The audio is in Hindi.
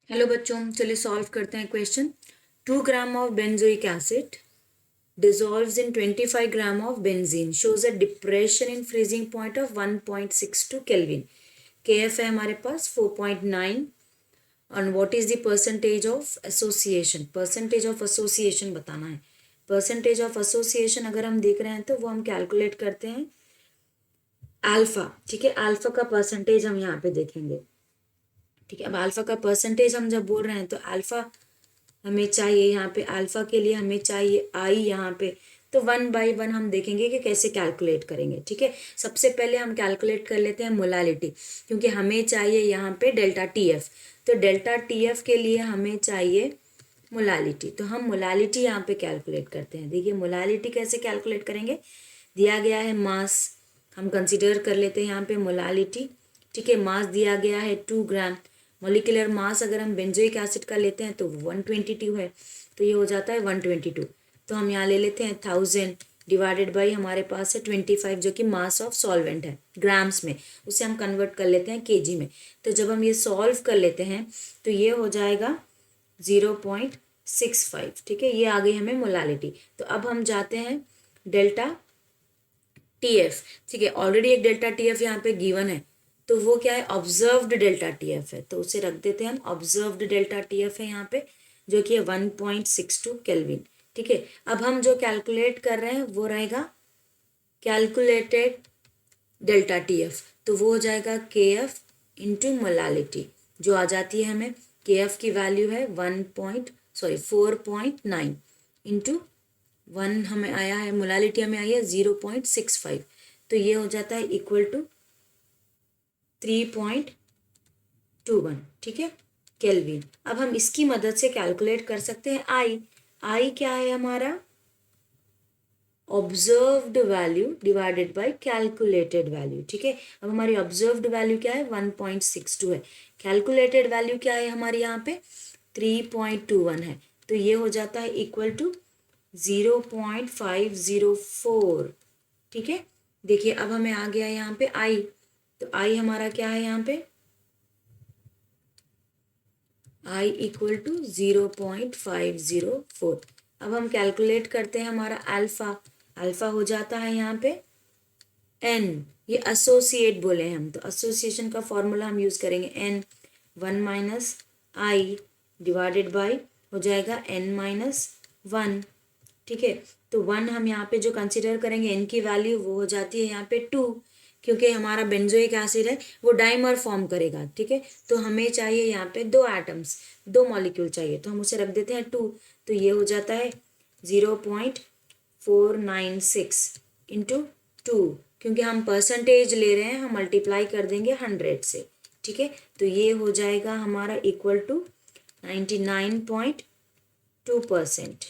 हेलो बच्चों, चलिए सॉल्व करते हैं question. 2 gram of benzoic acid dissolves in 25 gram of benzene shows a depression in freezing point of 1.62 Kelvin. KF है हमारे पास 4.9 and what is the percentage of association? percentage of association बताना है। percentage of association अगर हम देख रहे हैं तो वो हम कैलकुलेट करते हैं अल्फा। ठीक है, अल्फा का परसेंटेज हम यहाँ पे देखेंगे। ठीक है, अब अल्फा का परसेंटेज हम जब बोल रहे हैं तो अल्फा हमें चाहिए, यहाँ पे अल्फा के लिए हमें चाहिए आई यहाँ पे, तो 1/1 हम देखेंगे कि कैसे कैलकुलेट करेंगे। ठीक है, सबसे पहले हम कैलकुलेट कर लेते हैं मोलालिटी, क्योंकि हमें चाहिए यहाँ पे डेल्टा टी एफ। तो डेल्टा टी एफ के लिए हमें चाहिए मोलालिटी, तो हम मोलालिटी यहाँ पे कैलकुलेट करते हैं। देखिए मोलालिटी कैसे कैलकुलेट करेंगे, दिया गया है मास, हम कंसिडर कर लेते हैं यहाँ पे मोलालिटी। ठीक है, मास दिया गया है 2 ग्राम। मॉलिक्यूलर मास अगर हम बेंजोइक एसिड का लेते हैं तो 122 है, तो ये हो जाता है 122। तो हम यहाँ ले लेते हैं 1000 डिवाइडेड बाई हमारे पास है 25, जो कि मास ऑफ सॉल्वेंट है ग्राम्स में, उसे हम कन्वर्ट कर लेते हैं केजी में। तो जब हम ये सॉल्व कर लेते हैं तो ये हो जाएगा 0.65। ठीक है, ये आ गई हमें मोलालिटी। तो अब हम जाते हैं डेल्टा टी एफ। ठीक है, ऑलरेडी एक डेल्टा टी एफ यहाँ पे गिवन है, तो वो क्या है, ऑब्जर्व्ड डेल्टा टी एफ है, तो उसे रख देते हैं हम। ऑब्जर्व्ड डेल्टा टी एफ है यहाँ पे, जो कि है 1.62 केल्विन। ठीक है, अब हम जो कैलकुलेट कर रहे हैं वो रहेगा कैलकुलेटेड डेल्टा टी एफ, तो वो हो जाएगा के एफ इंटू मोलालिटी, जो आ जाती है हमें, के एफ की वैल्यू है 4.9 इंटू 1 हमें आया है, मोलालिटी हमें आई है 0.65, तो ये हो जाता है इक्वल टू 3.21। ठीक है, केल्विन। अब हम इसकी मदद से कैलकुलेट कर सकते हैं आई क्या है हमारा, observed value divided by calculated value. ठीक है, अब हमारी ऑब्जर्व्ड वैल्यू क्या है 1.62 है, कैलकुलेटेड वैल्यू क्या है हमारी यहाँ पे 3.21 है, तो ये हो जाता है इक्वल टू 0.504। ठीक है, देखिए अब हमें आ गया यहाँ पे आई, तो आई हमारा क्या है यहाँ पे, आई इक्वल टू 0.504। अब हम कैलकुलेट करते हैं हमारा अल्फा, अल्फा हो जाता है यहाँ पे एन, ये एसोसिएट बोले हैं हम, तो एसोसिएशन का फॉर्मूला हम यूज़ करेंगे n 1 minus I divided by हो जाएगा n-1। ठीक है, तो 1 हम यहाँ पे जो कंसिडर करेंगे n की वैल्यू, वो हो जाती है यहाँ पे 2, क्योंकि हमारा बेंजोइक एसिड है वो डाइमर फॉर्म करेगा। ठीक है, तो हमें चाहिए यहाँ पे 2 एटम्स, 2 मॉलिक्यूल चाहिए, तो हम उसे रख देते हैं 2, तो ये हो जाता है 0.496 इंटू 2, क्योंकि हम परसेंटेज ले रहे हैं, हम मल्टीप्लाई कर देंगे 100 से। ठीक है, तो ये हो जाएगा हमारा इक्वल टू 99.2%।